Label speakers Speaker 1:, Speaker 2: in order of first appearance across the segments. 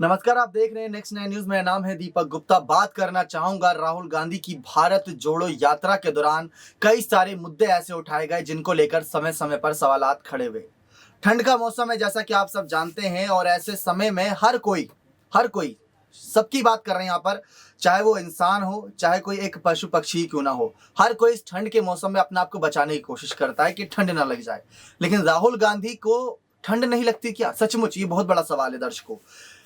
Speaker 1: नमस्कार, आप देख रहे हैं नेक्स्ट 9 न्यूज। मेरा नाम है दीपक गुप्ता। बात करना चाहूंगा राहुल गांधी की भारत जोड़ो यात्रा के दौरान कई सारे मुद्दे ऐसे उठाए गए जिनको लेकर समय समय पर सवालात खड़े हुए। ठंड का मौसम है जैसा कि आप सब जानते हैं, और ऐसे समय में हर कोई सबकी बात कर रहे हैं यहाँ पर, चाहे वो इंसान हो चाहे कोई एक पशु पक्षी क्यों ना हो, हर कोई इस ठंड के मौसम में अपने आप को बचाने की कोशिश करता है कि ठंड ना लग जाए। लेकिन राहुल गांधी को ठंड नहीं लगती क्या? सचमुच ये बहुत बड़ा सवाल है दर्शकों।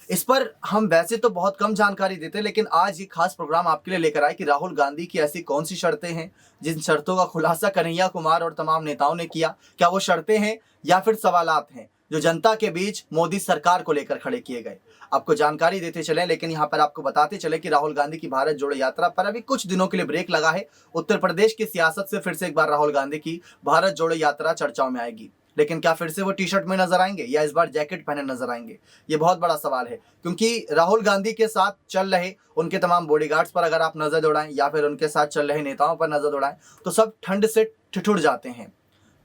Speaker 1: इस पर हम वैसे तो बहुत कम जानकारी देते हैं, लेकिन आज ये खास प्रोग्राम आपके लिए लेकर आए कि राहुल गांधी की ऐसी कौन सी शर्तें हैं जिन शर्तों का खुलासा कन्हैया कुमार और तमाम नेताओं ने किया। क्या वो शर्तें हैं या फिर सवालात हैं जो जनता के बीच मोदी सरकार को लेकर खड़े किए गए? आपको जानकारी देते चले, लेकिन यहाँ पर आपको बताते चले कि राहुल गांधी की भारत जोड़ो यात्रा पर अभी कुछ दिनों के लिए ब्रेक लगा है। उत्तर प्रदेश की सियासत से फिर से एक बार राहुल गांधी की भारत जोड़ो यात्रा चर्चाओं में आएगी। लेकिन क्या फिर से वो टी शर्ट में नजर आएंगे या इस बार जैकेट पहने नजर आएंगे? ये बहुत बड़ा सवाल है, क्योंकि राहुल गांधी के साथ चल रहे उनके तमाम बॉडीगार्ड्स पर अगर आप नजर दौड़ाएं या फिर उनके साथ चल रहे नेताओं पर नजर दौड़ाएं तो सब ठंड से ठिठुर जाते हैं।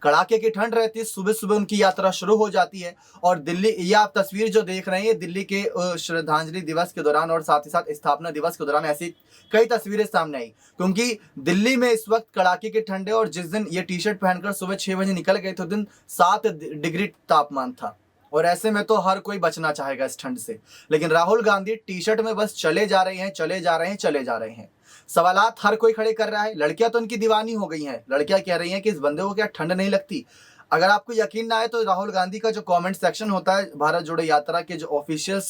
Speaker 1: कड़ाके की ठंड रहती है, सुबह सुबह उनकी यात्रा शुरू हो जाती है। और दिल्ली, ये आप तस्वीर जो देख रहे हैं दिल्ली के श्रद्धांजलि दिवस के दौरान और साथ ही साथ स्थापना दिवस के दौरान ऐसी कई तस्वीरें सामने आई, क्योंकि दिल्ली में इस वक्त कड़ाके की ठंड है। और जिस दिन ये टी शर्ट पहनकर सुबह 6 बजे निकल गए थे उस दिन 7 डिग्री तापमान था। और ऐसे में तो हर कोई बचना चाहेगा इस ठंड से, लेकिन राहुल गांधी टी शर्ट में बस चले जा रहे हैं, चले जा रहे हैं, चले जा रहे हैं। सवालात हर कोई खड़े कर रहा है। लड़कियां तो उनकी दीवानी हो गई हैं। लड़कियां कह रही हैं कि इस बंदे को क्या ठंड नहीं लगती? अगर आपको यकीन ना आए तो राहुल गांधी का जो कमेंट सेक्शन होता है भारत जोड़ो यात्रा के जो ऑफिशियल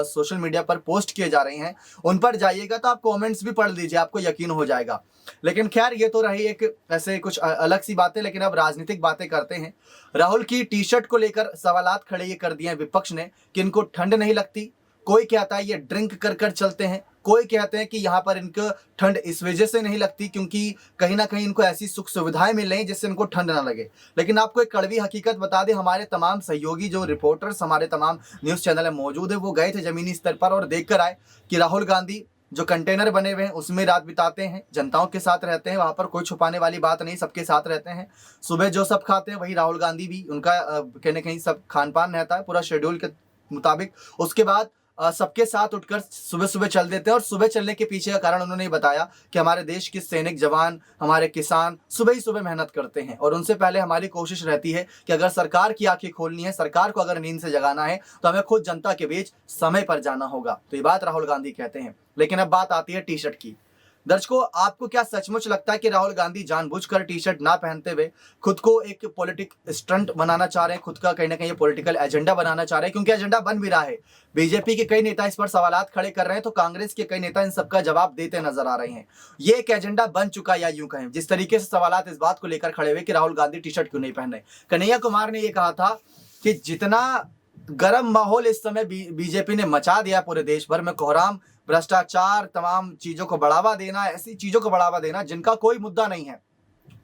Speaker 1: सोशल मीडिया पर पोस्ट किए जा रहे हैं उन पर जाइएगा तो आप कमेंट्स भी पढ़ लीजिए, आपको यकीन हो जाएगा। लेकिन खैर, ये तो रही एक ऐसे कुछ अलग सी बातें। लेकिन अब राजनीतिक बातें करते हैं। राहुल की टी शर्ट को लेकर सवालात खड़े ये कर दिए हैं विपक्ष ने कि इनको ठंड नहीं लगती। कोई कहता है ये ड्रिंक कर कर चलते हैं, कोई कहते हैं कि यहाँ पर इनको ठंड इस वजह से नहीं लगती क्योंकि कहीं ना कहीं इनको ऐसी सुख सुविधाएं मिल रही जिससे इनको ठंड ना लगे। लेकिन आपको एक कड़वी हकीकत बता दें, हमारे तमाम सहयोगी जो रिपोर्टर्स हमारे तमाम न्यूज़ चैनल में मौजूद है वो गए थे जमीनी स्तर पर और देख कर आए कि राहुल गांधी जो कंटेनर बने हुए हैं उसमें रात बिताते हैं, जनताओं के साथ रहते हैं। वहां पर कोई छुपाने वाली बात नहीं, सबके साथ रहते हैं। सुबह जो सब खाते हैं वही राहुल गांधी भी, उनका कहीं ना कहीं सब खान पान रहता है पूरा शेड्यूल के मुताबिक। उसके बाद सबके साथ उठकर सुबह सुबह चल देते हैं। और सुबह चलने के पीछे का कारण उन्होंने बताया कि हमारे देश के सैनिक जवान, हमारे किसान सुबह ही सुबह मेहनत करते हैं और उनसे पहले हमारी कोशिश रहती है कि अगर सरकार की आंखें खोलनी है, सरकार को अगर नींद से जगाना है तो हमें खुद जनता के बीच समय पर जाना होगा। तो ये बात राहुल गांधी कहते हैं। लेकिन अब बात आती है टी शर्ट की। दर्शकों, आपको क्या सचमुच लगता है कि राहुल गांधी जानबूझकर टी शर्ट ना पहनते हुए खुद को एक पॉलिटिक स्टंट बनाना चाह रहे हैं, खुद का कहीं ना कहीं पॉलिटिकल एजेंडा बनाना चाह रहे हैं? क्योंकि एजेंडा बन भी रहा है। बीजेपी के कई नेता इस पर सवालात खड़े कर रहे हैं तो कांग्रेस के कई नेता इन सबका जवाब देते नजर आ रहे हैं। ये एक एजेंडा बन चुका, या यूं कहें जिस तरीके से सवालात इस बात को लेकर खड़े हुए कि राहुल गांधी टी शर्ट क्यों नहीं पहन रहे। कन्हैया कुमार ने यह कहा था कि जितना गर्म माहौल इस समय बीजेपी ने मचा दिया पूरे देश भर में, कोहराम, भ्रष्टाचार, तमाम चीजों को बढ़ावा देना, ऐसी चीजों को बढ़ावा देना जिनका कोई मुद्दा नहीं है,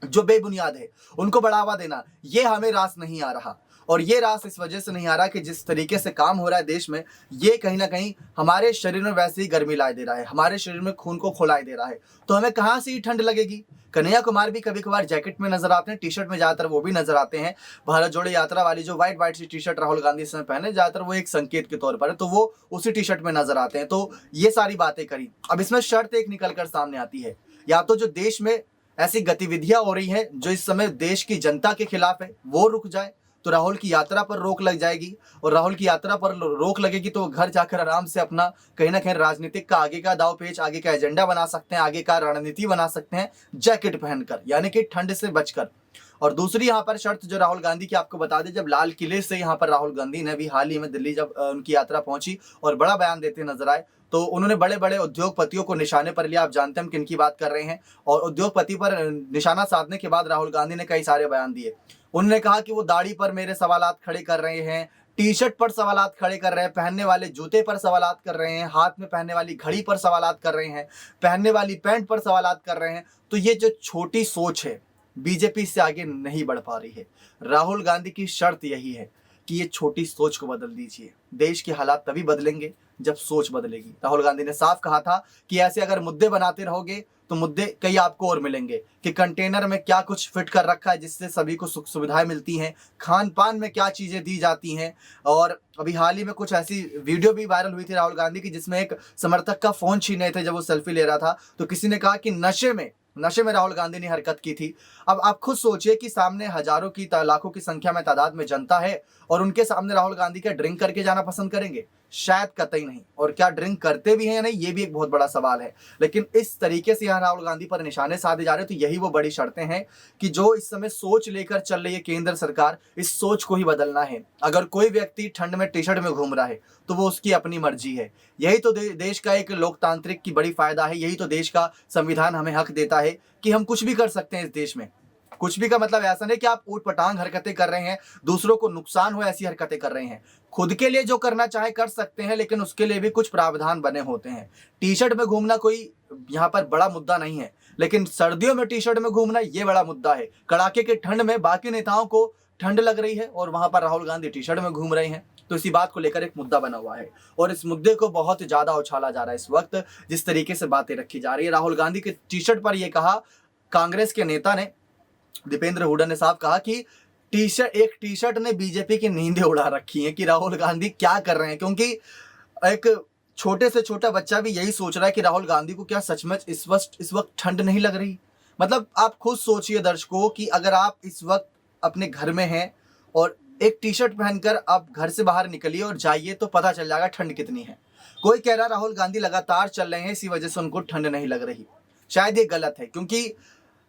Speaker 1: जो बेबुनियाद है, उनको बढ़ावा देना, ये हमें रास नहीं आ रहा। और ये रास इस वजह से नहीं आ रहा कि जिस तरीके से काम हो रहा है देश में, ये कहीं ना कहीं हमारे शरीर में वैसे ही गर्मी ला दे रहा है, हमारे शरीर में खून को खौला दे रहा है। तो हमें कहाँ से ही ठंड लगेगी? कन्हैया कुमार भी कभी कभार जैकेट में नजर आते हैं, टी शर्ट में ज्यादातर वो भी नजर आते हैं। भारत जोड़ो यात्रा वाली जो व्हाइट व्हाइट सी टी शर्ट राहुल गांधी इस समय पहने, ज्यादातर वो एक संकेत के तौर पर है, तो वो उसी टी शर्ट में नजर आते हैं। तो ये सारी बातें करी। अब इसमें शर्त एक निकल कर सामने आती है, या तो जो देश में ऐसी गतिविधियां हो रही हैं जो इस समय देश की जनता के खिलाफ है वो रुक जाए, तो राहुल की यात्रा पर रोक लग जाएगी। और राहुल की यात्रा पर रोक लगेगी तो घर जाकर आराम से अपना कहीं ना कहीं राजनीतिक का आगे का दाव पेच, आगे का एजेंडा बना सकते हैं, आगे का रणनीति बना सकते हैं जैकेट पहनकर, यानी कि ठंड से बचकर। और दूसरी यहाँ पर शर्त जो राहुल गांधी की आपको बता दें, जब लाल किले से यहाँ पर राहुल गांधी ने भी हाल ही में दिल्ली जब उनकी यात्रा पहुंची और बड़ा बयान देते नजर आए, तो उन्होंने बड़े बड़े उद्योगपतियों को निशाने पर लिया। आप जानते हैं हम किन की बात कर रहे हैं। और उद्योगपति पर निशाना साधने के बाद राहुल गांधी ने कई सारे बयान दिए। उन्होंने कहा कि वो दाढ़ी पर मेरे सवालात खड़े कर रहे हैं, टी शर्ट पर सवालात खड़े कर रहे हैं, पहनने वाले जूते पर सवालात कर रहे हैं, हाथ में पहनने वाली घड़ी पर सवालात कर रहे हैं, पहनने वाली पैंट पर सवालात कर रहे हैं। तो ये जो छोटी सोच है बीजेपी से आगे नहीं बढ़ पा रही है। राहुल गांधी की शर्त यही है कि ये छोटी सोच को बदल दीजिए। देश के हालात तभी बदलेंगे जब सोच बदलेगी। राहुल गांधी ने साफ कहा था कि ऐसे अगर मुद्दे बनाते रहोगे तो मुद्दे कई आपको और मिलेंगे, कि कंटेनर में क्या कुछ फिट कर रखा है जिससे सभी को सुख सुविधाएं मिलती हैं, खान पान में क्या चीजें दी जाती हैं। और अभी हाल ही में कुछ ऐसी वीडियो भी वायरल हुई थी राहुल गांधी की जिसमें एक समर्थक का फोन छीने थे जब वो सेल्फी ले रहा था, तो किसी ने कहा कि नशे में राहुल गांधी ने हरकत की थी। अब आप खुद सोचिए कि सामने हजारों की लाखों की संख्या में तादाद में जनता है और उनके सामने राहुल गांधी क्या ड्रिंक करके जाना पसंद करेंगे? शायद कतई नहीं। और क्या ड्रिंक करते भी हैं या नहीं, ये भी एक बहुत बड़ा सवाल है। लेकिन इस तरीके से यहाँ राहुल गांधी पर निशाने साधे जा रहे हैं, तो यही वो बड़ी शर्तें हैं कि जो इस समय सोच लेकर चल रही है केंद्र सरकार, इस सोच को ही बदलना है। अगर कोई व्यक्ति ठंड में टी शर्ट में घूम रहा है तो वो उसकी अपनी मर्जी है। यही तो देश का एक लोकतांत्रिक की बड़ी फायदा है। यही तो देश का संविधान हमें हक देता है कि हम कुछ भी कर सकते हैं इस देश में। कुछ भी का मतलब ऐसा नहीं कि आप ऊटपटांग हरकतें कर रहे हैं, दूसरों को नुकसान हो ऐसी हरकतें कर रहे हैं। खुद के लिए जो करना चाहे कर सकते हैं, लेकिन उसके लिए भी कुछ प्रावधान बने होते हैं। टी शर्ट में घूमना कोई यहाँ पर बड़ा मुद्दा नहीं है, लेकिन सर्दियों में टी शर्ट में घूमना ये बड़ा मुद्दा है। कड़ाके के ठंड में बाकी नेताओं को ठंड लग रही है और वहां पर राहुल गांधी टी शर्ट में घूम रहे हैं, तो इसी बात को लेकर एक मुद्दा बना हुआ है और इस मुद्दे को बहुत ज्यादा उछाला जा रहा है इस वक्त। जिस तरीके से बातें रखी जा रही है, राहुल गांधी के टी शर्ट पर यह कहा, कांग्रेस के नेता ने दीपेंद्र हुड्डा ने साफ कहा कि एक टी शर्ट ने बीजेपी की नींदें उड़ा रखी हैं कि राहुल गांधी क्या कर रहे हैं। क्योंकि एक छोटे से छोटा बच्चा भी यही सोच रहा है कि राहुल गांधी को क्या सचमुच इस वक्त ठंड नहीं लग रही। मतलब आप खुद सोचिए दर्शकों कि अगर आप इस वक्त अपने घर में हैं और एक टी शर्ट पहनकर आप घर से बाहर निकलिए और जाइए तो पता चल जाएगा ठंड कितनी है। कोई कह रहा राहुल गांधी लगातार चल रहे हैं इसी वजह से उनको ठंड नहीं लग रही। शायद ये गलत है, क्योंकि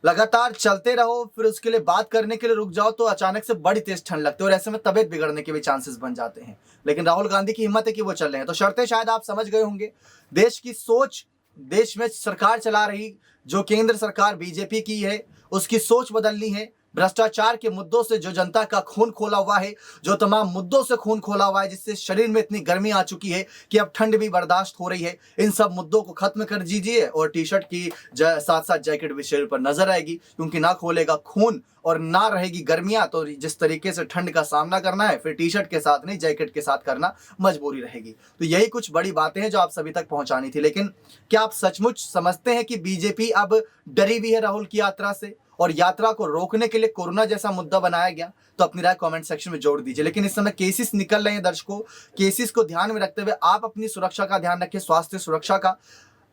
Speaker 1: लगातार चलते रहो फिर उसके लिए बात करने के लिए रुक जाओ तो अचानक से बड़ी तेज ठंड लगती है और ऐसे में तबीयत बिगड़ने के भी चांसेस बन जाते हैं। लेकिन राहुल गांधी की हिम्मत है कि वो चल रहे हैं, तो शर्तें शायद आप समझ गए होंगे। देश की सोच, देश में सरकार चला रही जो केंद्र सरकार बीजेपी की है, उसकी सोच बदलनी है। भ्रष्टाचार के मुद्दों से जो जनता का खून खोला हुआ है, जो तमाम मुद्दों से खून खोला हुआ है, जिससे शरीर में इतनी गर्मी आ चुकी है कि अब ठंड भी बर्दाश्त हो रही है, इन सब मुद्दों को खत्म कर दीजिए और टी शर्ट की साथ साथ जैकेट भी शरीर पर नजर आएगी। क्योंकि ना खोलेगा खून और ना रहेगी गर्मियां, तो जिस तरीके से ठंड का सामना करना है फिर टी शर्ट के साथ नहीं जैकेट के साथ करना मजबूरी रहेगी। तो यही कुछ बड़ी बातें हैं जो आप सभी तक पहुंचानी थी। लेकिन क्या आप सचमुच समझते हैं कि बीजेपी अब डरी हुई है राहुल की यात्रा से और यात्रा को रोकने के लिए कोरोना जैसा मुद्दा बनाया गया? तो अपनी राय कमेंट सेक्शन में जोड़ दीजिए। लेकिन इस समय केसेस निकल रहे हैं दर्शकों, केसेस को ध्यान में रखते हुए आप अपनी सुरक्षा का ध्यान रखें, स्वास्थ्य सुरक्षा का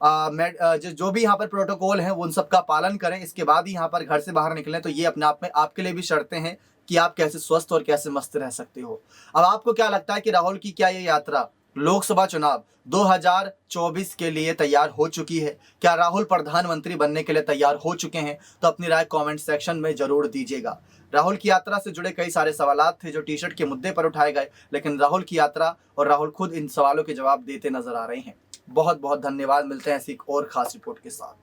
Speaker 1: जो भी यहाँ पर प्रोटोकॉल है उन सबका पालन करें। इसके बाद ही यहाँ पर घर से बाहर निकलें। तो ये अपने आप में आपके लिए भी शर्तें हैं कि आप कैसे स्वस्थ और कैसे मस्त रह सकते हो। अब आपको क्या लगता है कि राहुल की क्या ये यात्रा लोकसभा चुनाव 2024 के लिए तैयार हो चुकी है? क्या राहुल प्रधानमंत्री बनने के लिए तैयार हो चुके हैं? तो अपनी राय कमेंट सेक्शन में जरूर दीजिएगा। राहुल की यात्रा से जुड़े कई सारे सवाल थे जो टी शर्ट के मुद्दे पर उठाए गए, लेकिन राहुल की यात्रा और राहुल खुद इन सवालों के जवाब देते नजर आ रहे हैं। बहुत बहुत धन्यवाद। मिलते हैं ऐसी एक और खास रिपोर्ट के साथ।